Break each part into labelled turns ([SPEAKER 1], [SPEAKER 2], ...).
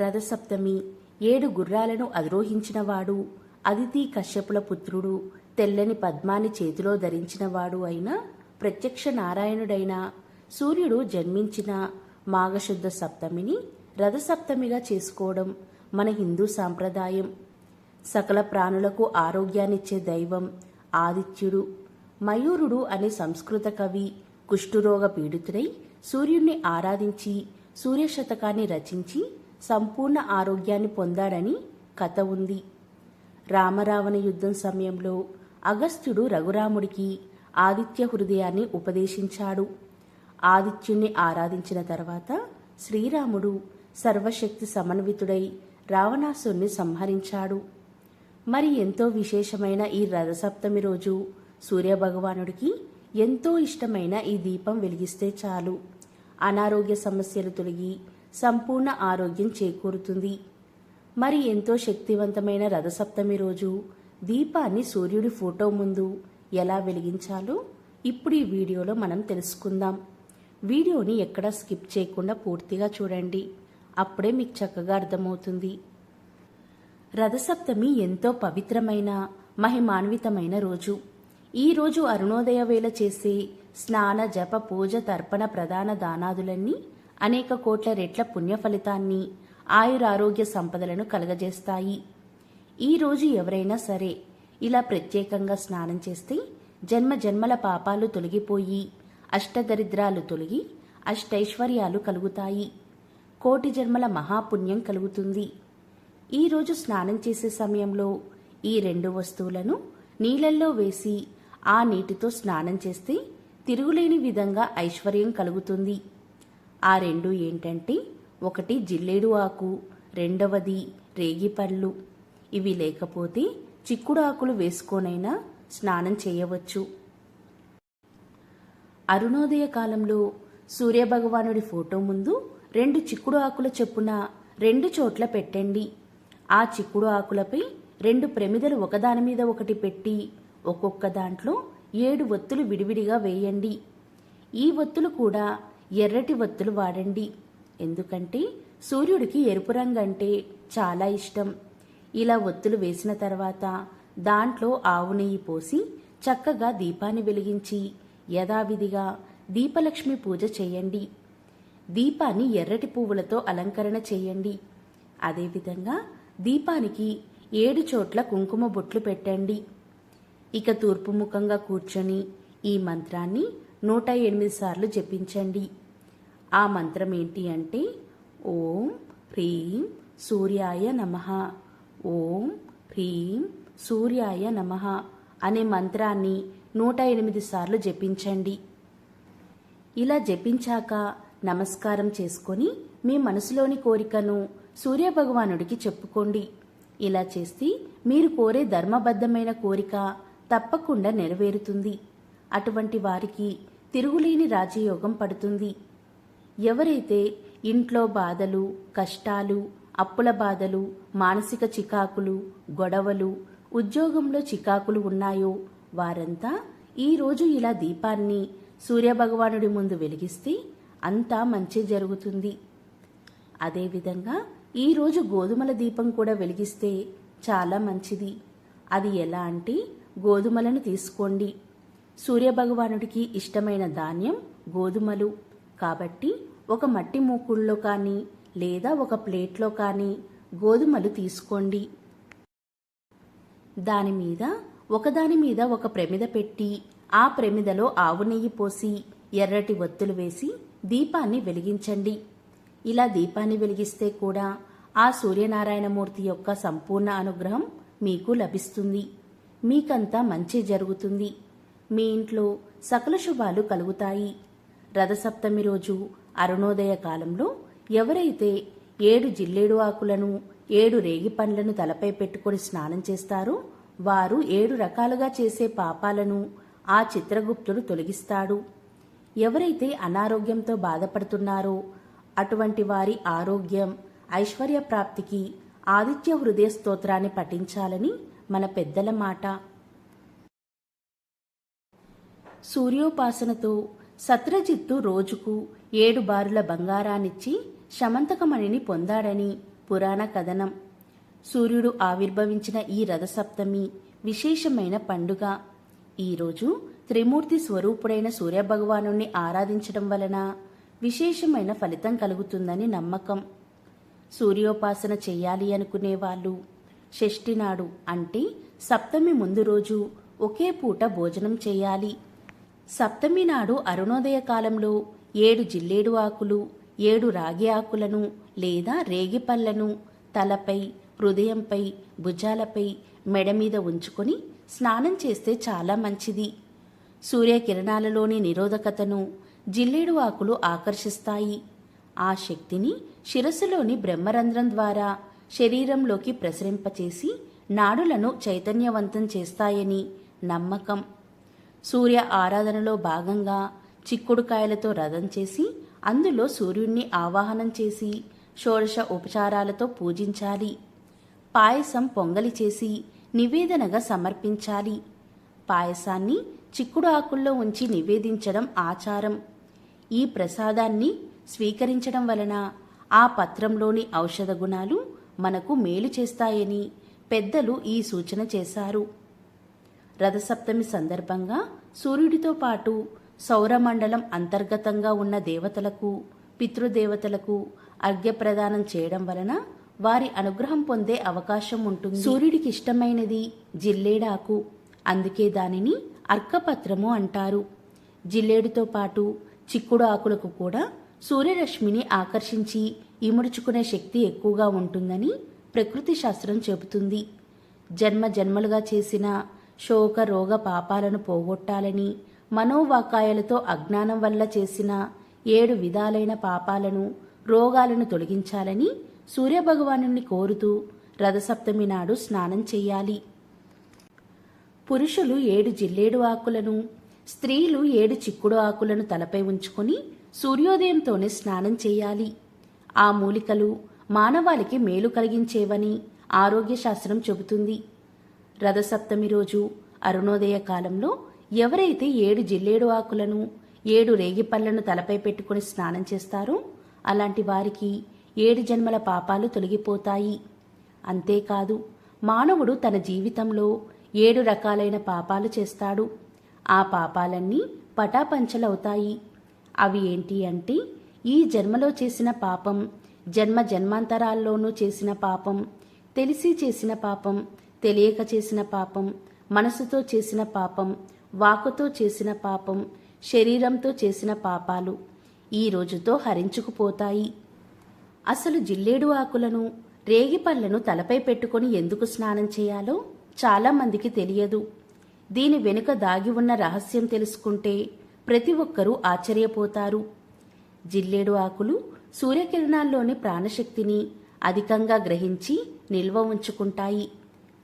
[SPEAKER 1] రథసప్తమి 7 గుర్రాలను అధిరోహించినవాడు, అదితి కశ్యపుల పుత్రుడు, తెల్లని పద్మాన్ని చేతిలో ధరించినవాడు అయిన ప్రత్యక్ష నారాయణుడైన సూర్యుడు జన్మించిన మాఘశుద్ధ సప్తమిని రథసప్తమిగా చేసుకోవడం మన హిందూ సాంప్రదాయం. సకల ప్రాణులకు ఆరోగ్యాన్నిచ్చే దైవం ఆదిత్యుడు. మయూరుడు అనే సంస్కృత కవి కుష్ఠురోగ పీడితుడై సూర్యుణ్ణి ఆరాధించి సూర్యశతకాన్ని రచించి సంపూర్ణ ఆరోగ్యాన్ని పొందాడని కథ ఉంది. రామరావణ యుద్ధం సమయంలో అగస్త్యుడు రఘురాముడికి ఆదిత్య హృదయాన్ని ఉపదేశించాడు. ఆదిత్యుణ్ణి ఆరాధించిన తర్వాత శ్రీరాముడు సర్వశక్తి సమన్వితుడై రావణాసురుణ్ణి సంహరించాడు. మరి ఎంతో విశేషమైన ఈ రథసప్తమి రోజు సూర్యభగవానుడికి ఎంతో ఇష్టమైన ఈ దీపం వెలిగిస్తే చాలు అనారోగ్య సమస్యలు తొలగి సంపూర్ణ ఆరోగ్యం చేకూరుతుంది. మరి ఎంతో శక్తివంతమైన రథసప్తమి రోజు దీపాన్ని సూర్యుడి ఫోటో ముందు ఎలా వెలిగించాలో ఇప్పుడు ఈ వీడియోలో మనం తెలుసుకుందాం. వీడియోని ఎక్కడా స్కిప్ చేయకుండా పూర్తిగా చూడండి, అప్పుడే మీకు చక్కగా అర్థమవుతుంది. రథసప్తమి ఎంతో పవిత్రమైన మహిమాన్వితమైన రోజు. ఈ రోజు అరుణోదయ వేళ చేసే స్నాన జప పూజ తర్పణ ప్రధాన దానాదులన్నీ అనేక కోట్ల రెట్ల పుణ్య ఫలితాన్ని ఆయురారోగ్య సంపదలను కలగజేస్తాయి. ఈ రోజు ఎవరైనా సరే ఇలా ప్రత్యేకంగా స్నానం చేస్తే జన్మ జన్మల పాపాలు తొలగిపోయి అష్టదరిద్రాలు తొలగి అష్టైశ్వర్యాలు కలుగుతాయి. కోటి జన్మల మహాపుణ్యం కలుగుతుంది. ఈరోజు స్నానం చేసే సమయంలో ఈ 2 వస్తువులను నీళ్ళల్లో వేసి ఆ నీటితో స్నానం చేస్తే తిరుగులేని విధంగా ఐశ్వర్యం కలుగుతుంది. ఆ 2 ఏంటంటే, ఒకటి జిల్లేడు ఆకు, రెండవది రేగిపళ్ళు. ఇవి లేకపోతే చిక్కుడు ఆకులు వేసుకోనైనా స్నానం చేయవచ్చు. అరుణోదయ కాలంలో సూర్యభగవానుడి ఫోటో ముందు 2 చిక్కుడు ఆకుల చొప్పున 2 చోట్ల పెట్టండి. ఆ చిక్కుడు ఆకులపై 2 ప్రమిదలు ఒకదాని మీద ఒకటి పెట్టి ఒక్కొక్క దాంట్లో 7 ఒత్తులు విడివిడిగా వేయండి. ఈ ఒత్తులు కూడా ఎర్రటి ఒత్తులు వాడండి, ఎందుకంటే సూర్యుడికి ఎరుపు రంగు అంటే చాలా ఇష్టం. ఇలా ఒత్తులు వేసిన తర్వాత దాంట్లో ఆవు నెయ్యి పోసి చక్కగా దీపాన్ని వెలిగించి యథావిధిగా దీపలక్ష్మి పూజ చేయండి. దీపాన్ని ఎర్రటి పువ్వులతో అలంకరణ చేయండి. అదేవిధంగా దీపానికి 7 చోట్ల కుంకుమ బొట్లు పెట్టండి. ఇక తూర్పు ముఖంగా కూర్చొని ఈ మంత్రాన్ని 108 సార్లు జపించండి. ఆ మంత్రం ఏంటి అంటే, ఓం హ్రీం సూర్యాయ నమః, ఓం హ్రీం సూర్యాయ నమః అనే మంత్రాన్ని 108 సార్లు జపించండి. ఇలా జపించాక నమస్కారం చేసుకొని మీ మనసులోని కోరికను సూర్యభగవానుడికి చెప్పుకోండి. ఇలా చేస్తే మీరు కోరే ధర్మబద్ధమైన కోరిక తప్పకుండా నెరవేరుతుంది. అటువంటి వారికి తిరుగులేని రాజయోగం పడుతుంది. ఎవరైతే ఇంట్లో బాధలు, కష్టాలు, అప్పుల బాధలు, మానసిక చికాకులు, గొడవలు, ఉద్యోగంలో చికాకులు ఉన్నాయో వారంతా ఈరోజు ఇలా దీపాన్ని సూర్యభగవానుడి ముందు వెలిగిస్తే అంతా మంచి జరుగుతుంది. అదేవిధంగా ఈరోజు గోధుమల దీపం కూడా వెలిగిస్తే చాలా మంచిది. అది ఎలా అంటే, గోధుమలను తీసుకోండి. సూర్యభగవానుడికి ఇష్టమైన ధాన్యం గోధుమలు కాబట్టి ఒక మట్టి మూకుడులో కానీ లేదా ఒక ప్లేట్లో కానీ గోధుమలు తీసుకోండి. ఒకదాని మీద ఒక ప్రమిద పెట్టి ఆ ప్రమిదలో ఆవు నెయ్యి పోసి ఎర్రటి ఒత్తులు వేసి దీపాన్ని వెలిగించండి. ఇలా దీపాన్ని వెలిగిస్తే కూడా ఆ సూర్యనారాయణమూర్తి యొక్క సంపూర్ణ అనుగ్రహం మీకు లభిస్తుంది. మీకంతా మంచి జరుగుతుంది. మీ ఇంట్లో సకల శుభాలు కలుగుతాయి. రథసప్తమి రోజు అరుణోదయ కాలంలో ఎవరైతే 7 జిల్లేడు ఆకులను 7 రేగి పండ్లను తలపై పెట్టుకొని స్నానం చేస్తారో వారు 7 రకాలుగా చేసే పాపాలను ఆ చిత్రగుప్తుడు తొలగిస్తాడు. ఎవరైతే అనారోగ్యంతో బాధపడుతున్నారో అటువంటి వారి ఆరోగ్యం, ఐశ్వర్య ప్రాప్తికి ఆదిత్య హృదయ స్తోత్రాన్ని పఠించాలని మన పెద్దల మాట. సూర్యోపాసనతో సత్రజిత్తు రోజుకు 7 బారుల బంగారాన్నిచ్చి శమంతకమణిని పొందాడని పురాణ కథనం. సూర్యుడు ఆవిర్భవించిన ఈ రథసప్తమి విశేషమైన పండుగ. ఈరోజు త్రిమూర్తి స్వరూపుడైన సూర్యభగవాను ఆరాధించడం వలన విశేషమైన ఫలితం కలుగుతుందని నమ్మకం. సూర్యోపాసన చెయ్యాలి అనుకునేవాళ్ళు షష్ఠి నాడు అంటే సప్తమి ముందు రోజు ఒకే పూట భోజనం చేయాలి. సప్తమి నాడు అరుణోదయ కాలంలో 7 జిల్లేడు ఆకులు, 7 రాగి ఆకులను లేదా రేగిపళ్లను తలపై, హృదయంపై, భుజాలపై, మెడ మీద ఉంచుకొని స్నానం చేస్తే చాలా మంచిది. సూర్యకిరణాలలోని నిరోధకతను జిల్లేడు ఆకులు ఆకర్షిస్తాయి. ఆ శక్తిని శిరస్సులోని బ్రహ్మరంధ్రం ద్వారా శరీరంలోకి ప్రసరింపచేసి నాడులను చైతన్యవంతం చేస్తాయని నమ్మకం. సూర్య ఆరాధనలో భాగంగా చిక్కుడుకాయలతో రథం చేసి అందులో సూర్యుణ్ణి ఆవాహనం చేసి షోడశ ఉపచారాలతో పూజించాలి. పాయసం పొంగలి చేసి నివేదనగా సమర్పించాలి. పాయసాన్ని చిక్కుడు ఆకుల్లో ఉంచి నివేదించడం ఆచారం. ఈ ప్రసాదాన్ని స్వీకరించడం వలన ఆ పత్రంలోని ఔషధ గుణాలు మనకు మేలు చేస్తాయని పెద్దలు ఈ సూచన చేశారు. రథసప్తమి సందర్భంగా సూర్యుడితో పాటు సౌరమండలం అంతర్గతంగా ఉన్న దేవతలకు, పితృదేవతలకు అర్ఘ్యప్రదానం చేయడం వలన వారి అనుగ్రహం పొందే అవకాశం ఉంటుంది. సూర్యుడికి ఇష్టమైనది జిల్లేడాకు, అందుకే దానిని అర్కపత్రము అంటారు. జిల్లేడుతో పాటు చిక్కుడు ఆకులకు కూడా సూర్యరశ్మిని ఆకర్షించి ఇముడుచుకునే శక్తి ఎక్కువగా ఉంటుందని ప్రకృతి శాస్త్రం చెబుతుంది. జన్మ జన్మలుగా చేసిన శోక రోగ పాపాలను పోగొట్టాలని, మనోవాకాయాలతో అజ్ఞానం వల్ల చేసిన 7 విధాలైన పాపాలను, రోగాలను తొలగించాలని సూర్యభగవానుని కోరుతూ రథసప్తమి నాడు స్నానం చెయ్యాలి. పురుషులు 7 జిల్లేడు ఆకులను, స్త్రీలు 7 చిక్కుడు ఆకులను తలపై ఉంచుకొని సూర్యోదయంతోనే స్నానం చేయాలి. ఆ మూలికలు మానవాళికి మేలు కలిగించేవని ఆరోగ్య శాస్త్రం చెబుతుంది. రథసప్తమి రోజు అరుణోదయ కాలంలో ఎవరైతే 7 జిల్లేడు ఆకులను, 7 రేగిపళ్లను తలపై పెట్టుకుని స్నానం చేస్తారో అలాంటి వారికి 7 జన్మల పాపాలు తొలగిపోతాయి. అంతేకాదు, మానవుడు తన జీవితంలో 7 రకాలైన పాపాలు చేస్తాడు. ఆ పాపాలన్నీ పటాపంచలవుతాయి. అవి ఏంటి అంటే, ఈ జన్మలో చేసిన పాపం, జన్మ జన్మాంతరాల్లోనూ చేసిన పాపం, తెలిసి చేసిన పాపం, తెలియక చేసిన పాపం, మనసుతో చేసిన పాపం, వాకుతో చేసిన పాపం, శరీరంతో చేసిన పాపాలు ఈ రోజుతో హరించుకుపోతాయి. అసలు జిల్లేడు ఆకులను, రేగిపళ్లను తలపై పెట్టుకొని ఎందుకు స్నానం చేయాలో చాలామందికి తెలియదు. దీని వెనుక దాగి ఉన్న రహస్యం తెలుసుకుంటే ప్రతి ఒక్కరూ ఆశ్చర్యపోతారు. జిల్లేడు ఆకులు సూర్యకిరణాల్లోని ప్రాణశక్తిని అధికంగా గ్రహించి నిల్వ ఉంచుకుంటాయి.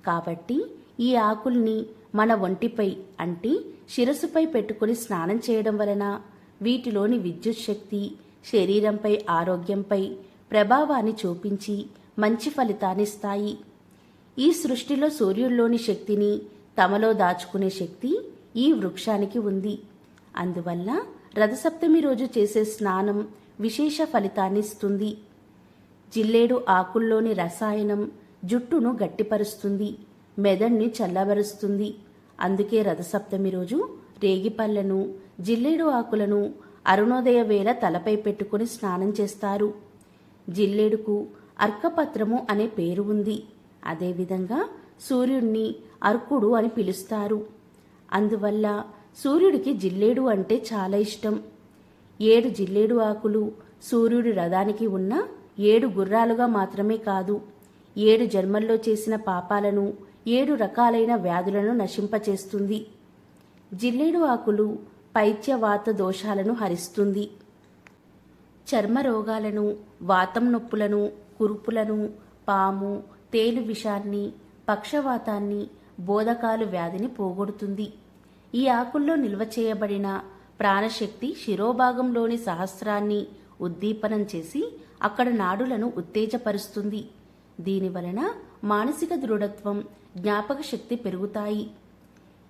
[SPEAKER 1] కాబట్టి ఈ ఆకుల్ని మన ఒంటిపై అంటే శిరస్సుపై పెట్టుకుని స్నానం చేయడం వలన వీటిలోని విద్యుత్ శక్తి శరీరంపై, ఆరోగ్యంపై ప్రభావాన్ని చూపించి మంచి ఫలితాన్నిస్తాయి. ఈ సృష్టిలో సూర్యుల్లోని శక్తిని తమలో దాచుకునే శక్తి ఈ వృక్షానికి ఉంది. అందువల్ల రథసప్తమి రోజు చేసే స్నానం విశేష ఫలితాన్నిస్తుంది. జిల్లేడు ఆకుల్లోని రసాయనం జుట్టును గట్టిపరుస్తుంది, మెదడుని చల్లబరుస్తుంది. అందుకే రథసప్తమి రోజు రేగిపళ్లను, జిల్లేడు ఆకులను అరుణోదయ వేళ తలపై పెట్టుకుని స్నానం చేస్తారు. జిల్లేడుకు అర్కపత్రము అనే పేరు ఉంది. అదేవిధంగా సూర్యుణ్ణి అర్కుడు అని పిలుస్తారు. అందువల్ల సూర్యుడికి జిల్లేడు అంటే చాలా ఇష్టం. 7 జిల్లేడు ఆకులు సూర్యుడి రథానికి ఉన్న 7 గుర్రాలుగా మాత్రమే కాదు, 7 జన్మల్లో చేసిన పాపాలను, 7 రకాలైన వ్యాధులను నశింపచేస్తుంది. జిల్లేడు ఆకులు పైత్యవాత దోషాలను హరిస్తుంది. చర్మ రోగాలను, వాతం నొప్పులను, కురుపులను, పాము, తేలు విషాన్ని, పక్షవాతాన్ని, బోధకాలు వ్యాధిని పోగొడుతుంది. ఈ ఆకుల్లో నిల్వ చేయబడిన ప్రాణశక్తి శిరోభాగంలోని సహస్రాన్ని ఉద్దీపనం చేసి అక్కడ నాడులను ఉత్తేజపరుస్తుంది. దీనివలన మానసిక దృఢత్వం, జ్ఞాపక శక్తి పెరుగుతాయి.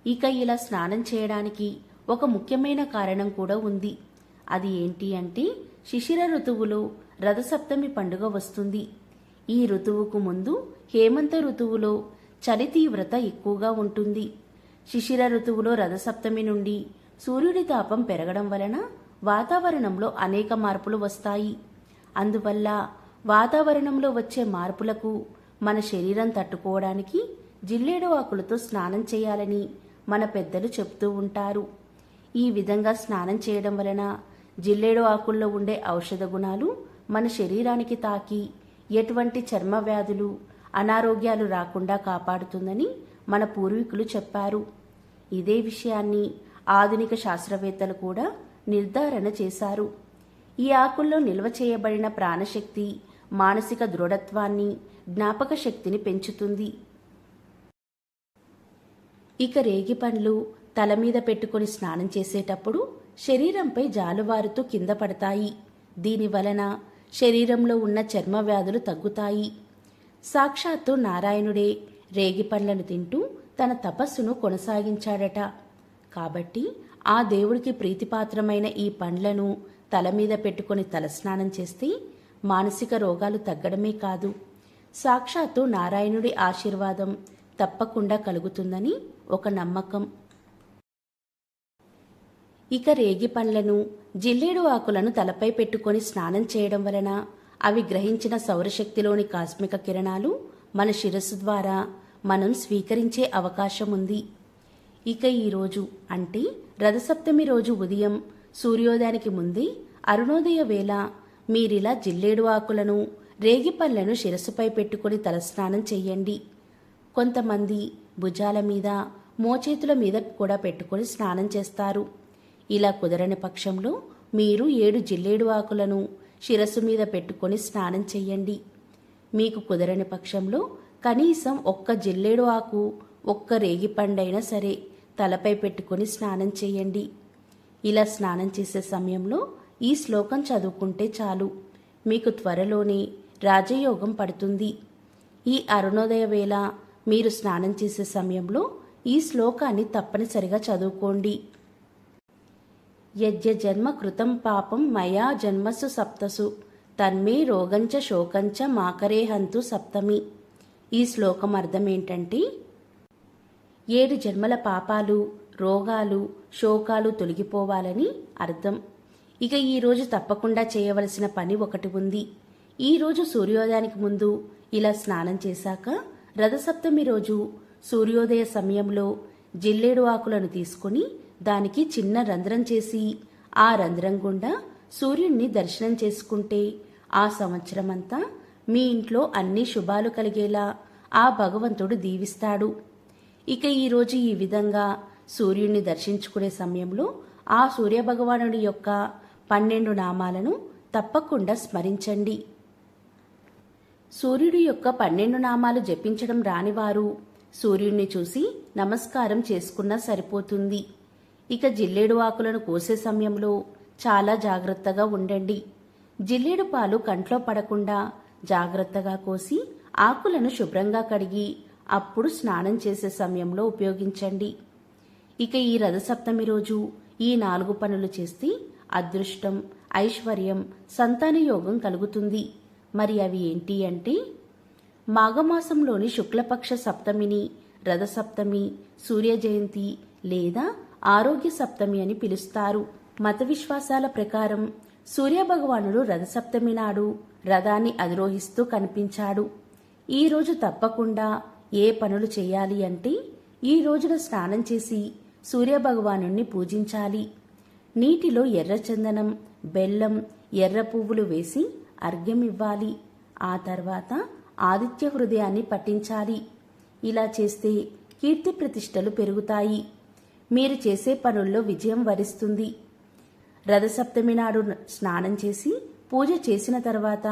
[SPEAKER 1] ఇక ఇలా స్నానం చేయడానికి ఒక ముఖ్యమైన కారణం కూడా ఉంది. అది ఏంటి అంటే, శిశిర ఋతువులో రథసప్తమి పండుగ వస్తుంది. ఈ ఋతువుకు ముందు హేమంత ఋతువులో చలి తీవ్రత ఎక్కువగా ఉంటుంది. శిశిర ఋతువులో రథసప్తమి నుండి సూర్యుడి తాపం పెరగడం వలన వాతావరణంలో అనేక మార్పులు వస్తాయి. అందువల్ల వాతావరణంలో వచ్చే మార్పులకు మన శరీరం తట్టుకోవడానికి జిల్లేడు ఆకులతో స్నానం చేయాలని మన పెద్దలు చెప్తూ ఉంటారు. ఈ విధంగా స్నానం చేయడం వలన జిల్లేడు ఆకుల్లో ఉండే ఔషధ గుణాలు మన శరీరానికి తాకి ఎటువంటి చర్మ వ్యాధులు, అనారోగ్యాలు రాకుండా కాపాడుతుందని మన పూర్వీకులు చెప్పారు. ఇదే విషయాన్ని ఆధునిక శాస్త్రవేత్తలు కూడా నిర్ధారణ చేశారు. ఈ ఆకుల్లో నిల్వ చేయబడిన ప్రాణశక్తి మానసిక దృఢత్వాన్ని, జ్ఞాపక శక్తిని పెంచుతుంది. ఇక రేగి పండ్లు తల మీద పెట్టుకుని స్నానం చేసేటప్పుడు శరీరంపై జాలువారుతూ కింద పడతాయి. దీని వలన శరీరంలో ఉన్న చర్మ వ్యాధులు తగ్గుతాయి. సాక్షాత్తు నారాయణుడే రేగి పండ్లను తింటూ తన తపస్సును కొనసాగించాడట. కాబట్టి ఆ దేవుడికి ప్రీతిపాత్రమైన ఈ పండ్లను తల మీద పెట్టుకుని తలస్నానం చేస్తే మానసిక రోగాలు తగ్గడమే కాదు, సాక్షాత్తు నారాయణుడి ఆశీర్వాదం తప్పకుండా కలుగుతుందని ఒక నమ్మకం. ఇక రేగి పండ్లను, జిల్లేడు ఆకులను తలపై పెట్టుకొని స్నానం చేయడం వలన అవి గ్రహించిన సౌరశక్తిలోని కాస్మిక కిరణాలు మన శిరస్సు ద్వారా మనం స్వీకరించే అవకాశం ఉంది. ఇక ఈరోజు అంటే రథసప్తమి రోజు ఉదయం సూర్యోదయానికి ముందే అరుణోదయ వేళ మీరిలా జిల్లేడు ఆకులను, రేగి పళ్ళను శిరస్సుపై పెట్టుకుని తలస్నానం చెయ్యండి. కొంతమంది భుజాల మీద, మోచేతుల మీద కూడా పెట్టుకుని స్నానం చేస్తారు. ఇలా కుదరని పక్షంలో మీరు 7 జిల్లేడు ఆకులను శిరస్సు మీద పెట్టుకొని స్నానం చెయ్యండి. మీకు కుదరని పక్షంలో కనీసం 1 జిల్లేడు ఆకు, 1 రేగి పండైనా సరే తలపై పెట్టుకొని స్నానం చేయండి. ఇలా స్నానం చేసే సమయంలో ఈ శ్లోకం చదువుకుంటే చాలు, మీకు త్వరలోనే రాజయోగం పడుతుంది. ఈ అరుణోదయ వేళ మీరు స్నానం చేసే సమయంలో ఈ శ్లోకాన్ని తప్పనిసరిగా చదువుకోండి. యజ్ఞ జన్మ కృతం పాపం మయా జన్మసు సప్తసు తన్మే రోగంచ శోకంచ మాకరేహంతు సప్తమి. ఈ శ్లోకం అర్థం ఏంటంటే 7 జన్మల పాపాలు, రోగాలు, శోకాలు తొలగిపోవాలని అర్థం. ఇక ఈరోజు తప్పకుండా చేయవలసిన పని ఒకటి ఉంది. ఈరోజు సూర్యోదయానికి ముందు ఇలా స్నానం చేశాక రథసప్తమి రోజు సూర్యోదయ సమయంలో జిల్లేడు ఆకులను తీసుకుని దానికి చిన్న రంధ్రం చేసి ఆ రంధ్రం గుండా సూర్యుణ్ణి దర్శనం చేసుకుంటే ఆ సంవత్సరమంతా మీ ఇంట్లో అన్ని శుభాలు కలిగేలా ఆ భగవంతుడు దీవిస్తాడు. ఇక ఈరోజు ఈ విధంగా సూర్యుణ్ణి దర్శించుకునే సమయంలో ఆ సూర్యభగవానుడి యొక్క 12 నామాలను తప్పకుండా స్మరించండి. సూర్యుడి యొక్క 12 నామాలు జపించడం రానివారు సూర్యుణ్ణి చూసి నమస్కారం చేసుకున్నా సరిపోతుంది. ఇక జిల్లేడు ఆకులను కోసే సమయంలో చాలా జాగ్రత్తగా ఉండండి. జిల్లేడు పాలు కంట్లో పడకుండా జాగ్రత్తగా కోసి ఆకులను శుభ్రంగా కడిగి అప్పుడు స్నానం చేసే సమయంలో ఉపయోగించండి. ఇక ఈ రథసప్తమి రోజు ఈ 4 పనులు చేస్తే అదృష్టం, ఐశ్వర్యం, సంతాన యోగం కలుగుతుంది. మరి అవి ఏంటి అంటే మాఘమాసంలోని శుక్లపక్ష సప్తమిని రథసప్తమి, సూర్య జయంతి లేదా ఆరోగ్య సప్తమి అని పిలుస్తారు. మత విశ్వాసాల ప్రకారం సూర్యభగవానుడు రథసప్తమి నాడు రథాన్ని అధిరోహిస్తూ కనిపించాడు. ఈ రోజు తప్పకుండా ఏ పనులు చేయాలి అంటే ఈ రోజున స్నానం చేసి సూర్యభగవానుణ్ణి పూజించాలి. నీటిలో ఎర్రచందనం, బెల్లం, ఎర్ర పువ్వులు వేసి అర్ఘ్యం ఇవ్వాలి. ఆ తర్వాత ఆదిత్య హృదయాన్ని పఠించాలి. ఇలా చేస్తే కీర్తి ప్రతిష్టలు పెరుగుతాయి. మీరు చేసే పనుల్లో విజయం వరిస్తుంది. రథసప్తమి నాడు స్నానం చేసి పూజ చేసిన తర్వాత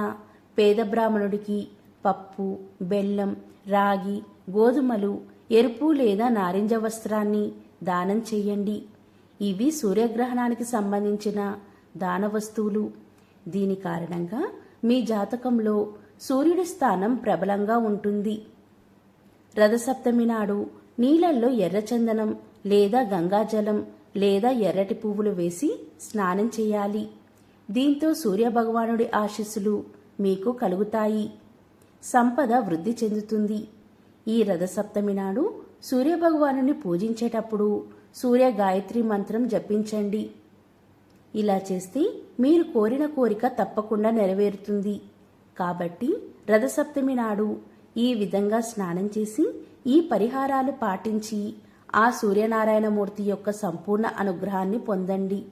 [SPEAKER 1] పేద బ్రాహ్మణుడికి పప్పు, బెల్లం, రాగి, గోధుమలు, ఎరుపు లేదా నారింజ వస్త్రాన్ని దానం చెయ్యండి. ఇవి సూర్యగ్రహణానికి సంబంధించిన దాన వస్తువులు. దీని కారణంగా మీ జాతకంలో సూర్యుడి స్థానం ప్రబలంగా ఉంటుంది. రథసప్తమి నాడు నీళ్లల్లో ఎర్రచందనం లేదా గంగాజలం లేదా ఎర్రటి పువ్వులు వేసి స్నానం చేయాలి. దీంతో సూర్యభగవానుడి ఆశీస్సులు మీకు కలుగుతాయి. సంపద వృద్ధి చెందుతుంది. ఈ రథసప్తమి నాడు సూర్యభగవానుని పూజించేటప్పుడు సూర్య గాయత్రి మంత్రం జపించండి. ఇలా చేస్తే మీరు కోరిన కోరిక తప్పకుండా నెరవేరుతుంది. కాబట్టి రథసప్తమి నాడు ఈ విధంగా స్నానం చేసి ఈ పరిహారాలు పాటించి ఆ సూర్యనారాయణమూర్తి యొక్క సంపూర్ణ అనుగ్రహాన్ని పొందండి.